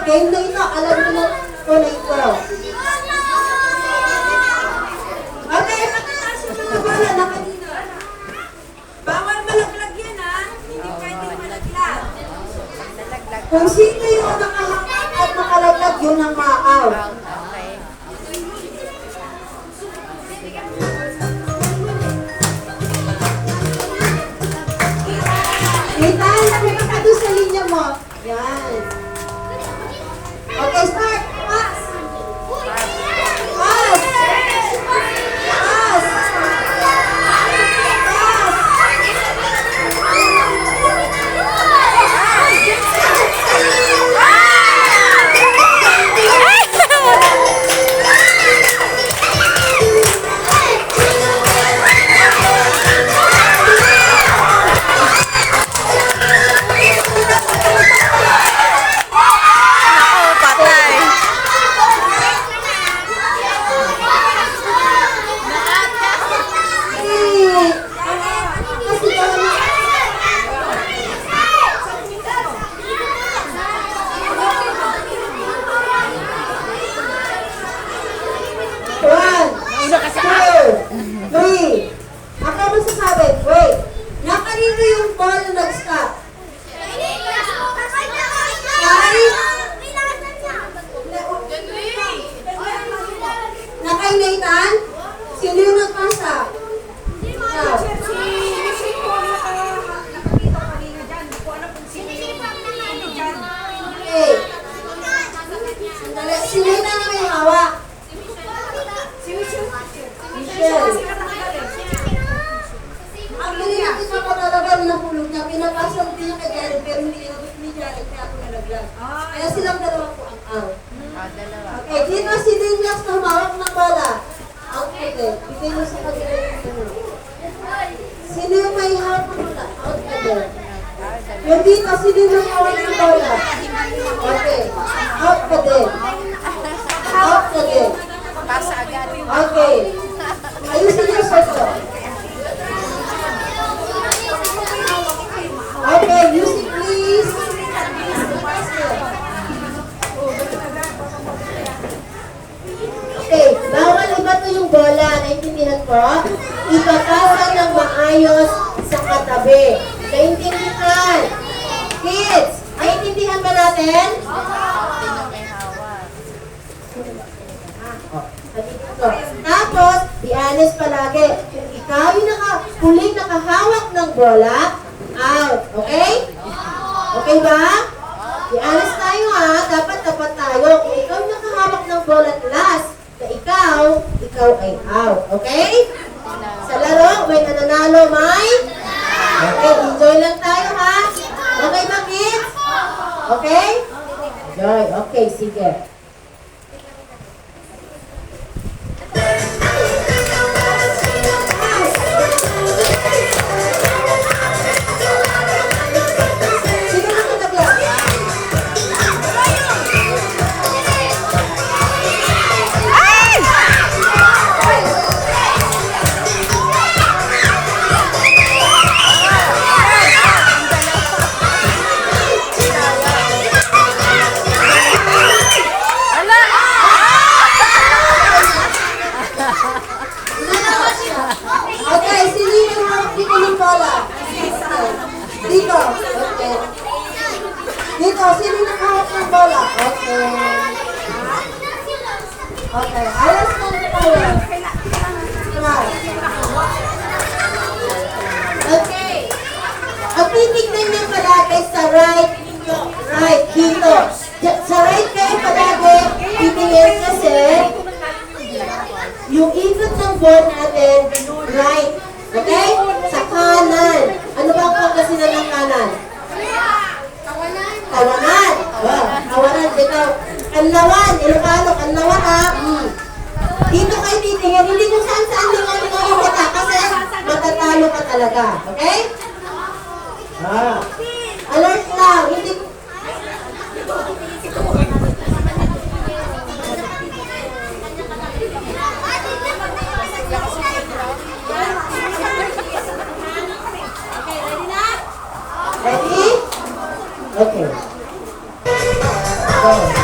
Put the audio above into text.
game na ito. Alam mo na ito na ito. Okay, matataas yung mga bola na kanina. Bawal malaglag yan, ha? Hindi pwede malaglag. Kung sino yung nakahangat at nakalaglag, yun ang ma-out. Nathan, nakita ka doon sa linya mo. Yan. Okay, start. Pass. Pass. Pass. Nathan, sino yung nagpasa? Okay. Sino yung na may hawak? Michelle. Ang pinilagin sa patalagan ng hulog niya, pinapasok din niya kay Jared, pero hindi nilagos ni Jared, kaya ako nalaglag. Kaya silang dalawa po ang out. Okay, dito si Dinyas na humawak ng bola. Out po din. Bigay mo sa kanila yung ano. Sino yung may hawak ng bola? Out po din. Yung dito, sino yung may hawak ng bola? Okay. Out po din. Out po din. Okay. Ayusin yung circle. Okay, music please. Okay, bawal ibato yung bola. Naintindihan po? Ipapasa ng maayos sa katabi. Naintindihan? Kids, naintindihan ba natin? Tapos, be honest palagi. Kung ikaw yung huling nakahawak ng bola, out. Okay? Okay ba? Be honest tayo ha. Dapat tapat tayo. Kung ikaw yung nakahawak ng bola at last, na ikaw ay out. Okay? Sa laro, may nananalo, may? Okay, enjoy lang tayo ha. Okay ba, kids? Okay? Enjoy. Okay, sige. Dito. Okay. Dito. Sino nakahawak ng bola? Okay. Okay. Ayos na tayo. Okay. Ang titignan niyo palagi sa right. Right. Dito. Sa right kayo palagi. Titignan kasi yung ikot ng ball natin right. Okay? Sa kanan. Ano ba ang pagkasinan ng kanan? Kawanan. Wow. Kawanan. Dito. Kanlawan. Ilocano. Kanlawan ha. Dito kayo titingin. Hindi kung saan-saan lingaw-lingaw yung mata. Kasi matatalo ka talaga. Okay? Alert lang. Hindi Ready? Okay. Ito.